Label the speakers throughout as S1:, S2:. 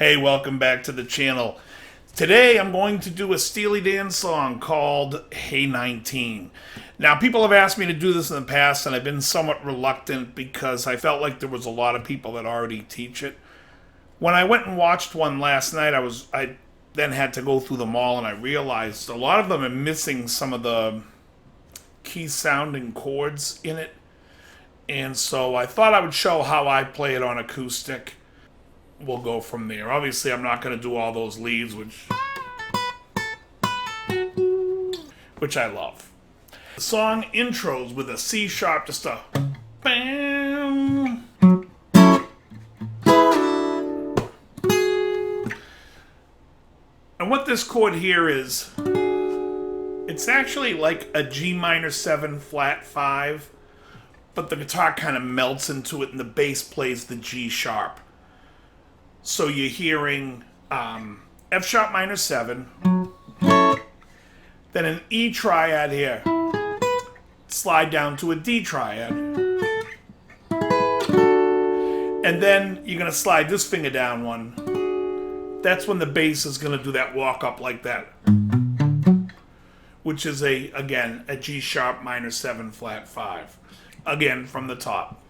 S1: Hey, welcome back to the channel. Today I'm going to do a Steely Dan song called Hey 19. Now, people have asked me to do this in the past, and I've been somewhat reluctant because I felt like there was a lot of people that already teach it. When I went and watched one last night, I then had to go through them all, and I realized a lot of them are missing some of the key sounding chords in it. And so I thought I would show how I play it on acoustic. We'll go from there. Obviously, I'm not going to do all those leads, which I love. The song intros with a C sharp, just a bam. And what this chord here is, it's actually like a G minor 7 flat 5, but the guitar kind of melts into it and the bass plays the G sharp. So you're hearing F sharp minor 7, then an E triad here, slide down to a D triad, and then you're going to slide this finger down one. That's when the bass is going to do that walk up like that, which is again a G sharp minor 7 flat 5, again from the top.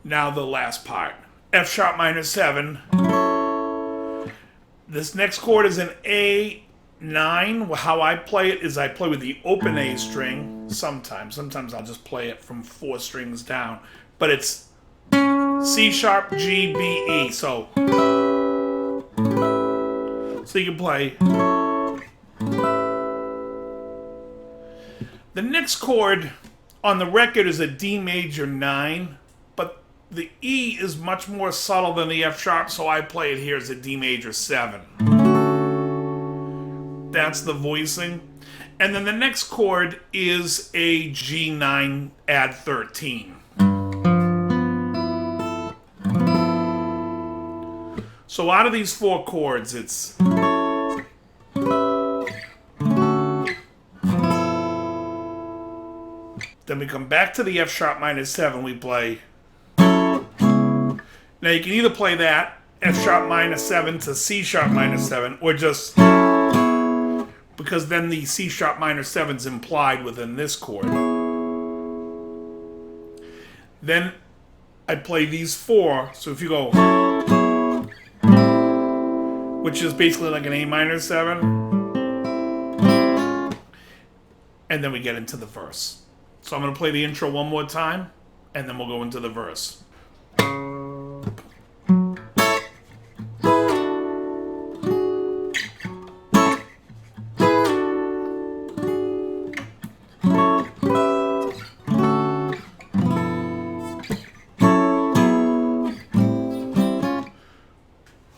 S1: Now the last part, F sharp minor 7. This next chord is an A9. How I play it is I play with the open A string sometimes. Sometimes I'll just play it from 4 strings down. But it's C sharp, G, B, E. So you can play. The next chord on the record is a D major 9. The E is much more subtle than the F sharp, so I play it here as a D major 7. That's the voicing. And then the next chord is a G9 add 13. So out of these 4 chords, it's then we come back to the F sharp minor 7, we play. Now you can either play that, F sharp minor 7 to C sharp minor 7, or just, because then the C sharp minor 7 is implied within this chord. Then I play these 4, so if you go, which is basically like an A minor 7, and then we get into the verse. So I'm going to play the intro one more time, and then we'll go into the verse.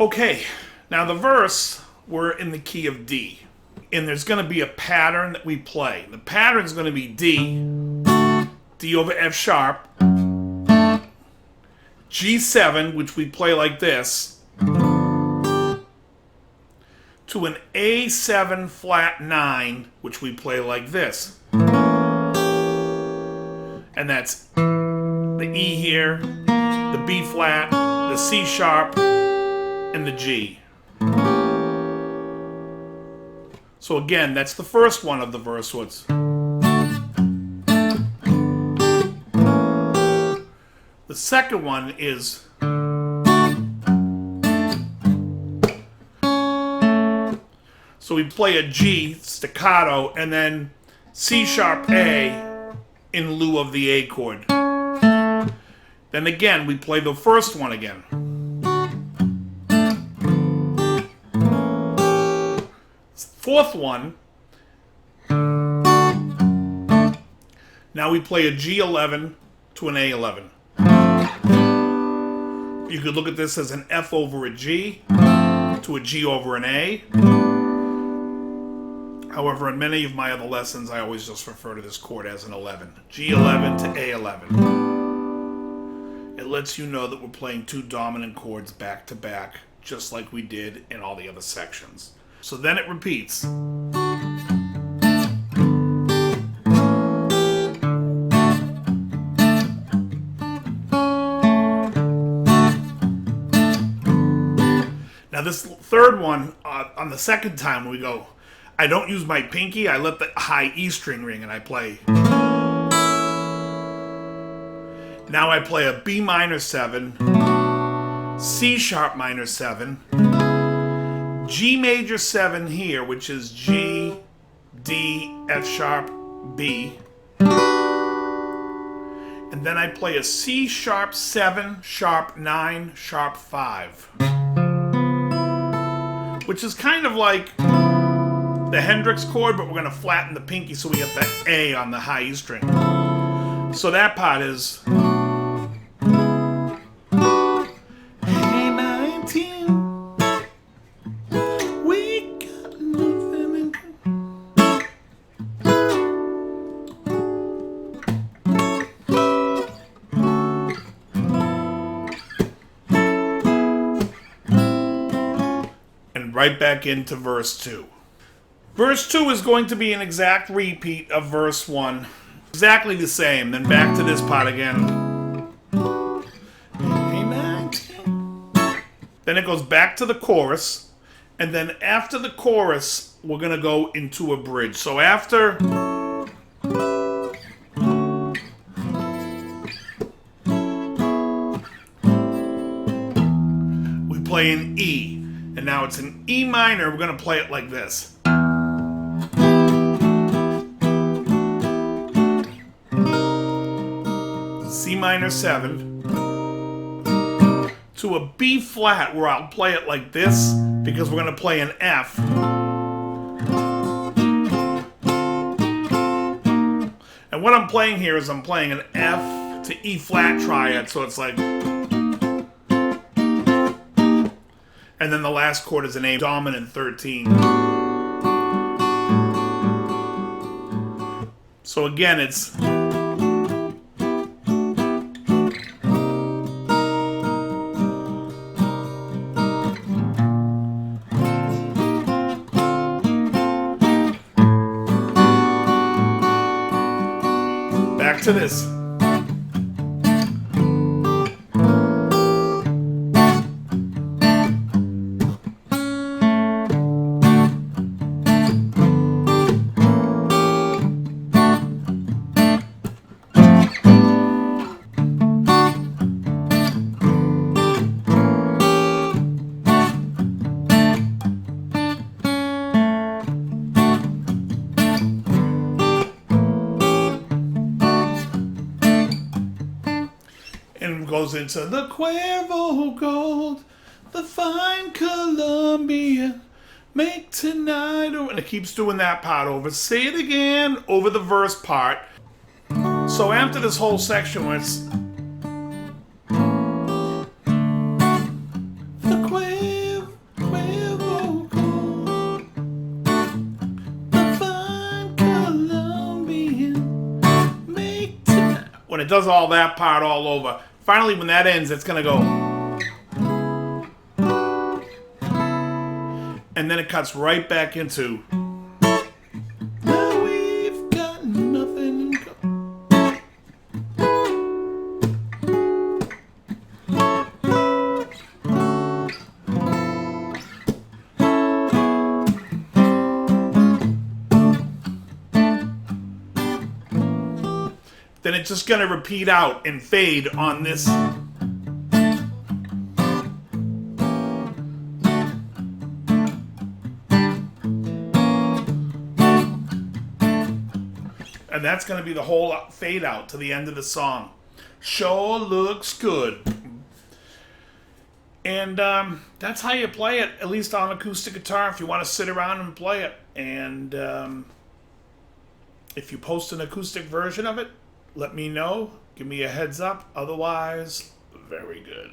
S1: Okay, now the verse, we're in the key of D, and there's going to be a pattern that we play. The pattern is going to be D, D over F sharp, G7, which we play like this, to an A7 flat 9, which we play like this. And that's the E here, the B flat, the C sharp, and the G. So again, that's the first one of the verse. The second one is so we play a G staccato and then C sharp A in lieu of the A chord. Then again, we play the first one again. Fourth one, now we play a G11 to an A11. You could look at this as an F over a G to a G over an A. However, in many of my other lessons, I always just refer to this chord as an 11. G11 to A11. It lets you know that we're playing 2 dominant chords back to back, just like we did in all the other sections. So then it repeats. Now this third one, on the second time we go, I don't use my pinky, I let the high E string ring and I play. Now I play a B minor 7, C sharp minor 7, G major 7 here, which is G, D, F sharp, B. And then I play a C sharp 7, sharp 9, sharp 5. Which is kind of like the Hendrix chord, but we're going to flatten the pinky so we get the A on the high E string. So that part is... Hey 19, we got nothing in and right back into verse 2. Verse 2 is going to be an exact repeat of verse 1. Exactly the same. Then back to this part again. Then it goes back to the chorus. And then after the chorus, we're going to go into a bridge. So after... we play an E. And now it's an E minor. We're going to play it like this. C minor 7 to a B flat, where I'll play it like this because we're going to play an F. And what I'm playing here is I'm playing an F to E flat triad, so it's like... And then the last chord is an A dominant 13. So again, it's... back to this. And goes into the Cuervo Gold, the fine Colombian, make tonight, and it keeps doing that part over. Say it again over the verse part. So after this whole section where it's the Cuervo Gold, the fine Colombian, make tonight. When it does all that part all over, finally, when that ends, it's going to go. And then it cuts right back into. Now we've got nothing in Then it's just going to repeat out and fade on this. And that's going to be the whole fade out to the end of the song. Sure looks good. And that's how you play it, at least on acoustic guitar, if you want to sit around and play it. And if you post an acoustic version of it, let me know. Give me a heads up. Otherwise, very good.